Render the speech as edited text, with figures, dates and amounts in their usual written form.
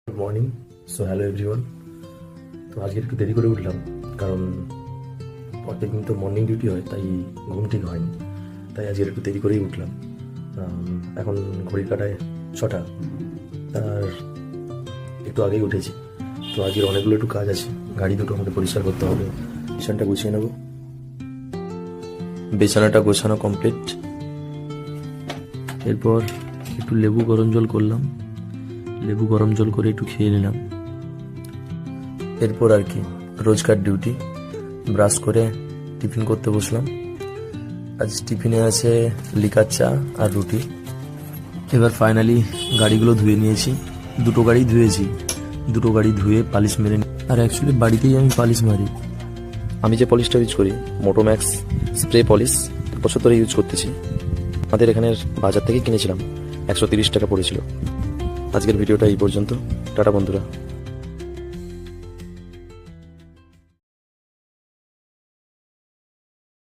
Good morning. So hello everyone. তো আজকে একটু দেরি করে উঠলাম, কারণ প্রত্যেকদিন তো মর্নিং ডিউটি হয়, তাই ঘুম ঠিক হয়নি, তাই আজকে একটু দেরি করেই উঠলাম। এখন ঘড়ির কাটায় 6টা, আর একটু আগেই উঠেছি। তো আজকের অনেকগুলো একটু কাজ আছে, গাড়ি দুটো আমাকে পরিষ্কার করতে হবে, বিছানাটা গুছিয়ে নেবো। বিছানাটা গোছানো কমপ্লিট। এরপর একটু লেবু গরম জল করলাম, লেবু গরম জল করে একটু খেয়ে নিলাম। এরপর আর কি রোজকার ডিউটি, ব্রাশ করে টিফিন করতে বসলাম। আজ টিফিনে আছে লিকার চা আর রুটি। এবার ফাইনালি গাড়িগুলো ধুয়ে নিয়েছি, দুটো গাড়ি ধুয়েছি, দুটো গাড়ি ধুয়ে পালিশ মেরে আর অ্যাকচুয়ালি বাড়িতেই আমি পালিশ মারি। আমি যে পলিশটা ইউজ করি মোটোম্যাক্স স্প্রে পলিশ, বছর ধরে ইউজ করতেছি। আমাদের এখানের বাজার থেকে কিনেছিলাম, 130 টাকা পড়েছিল। আজকের ভিডিওটা এই পর্যন্ত। টাটা বন্ধুরা।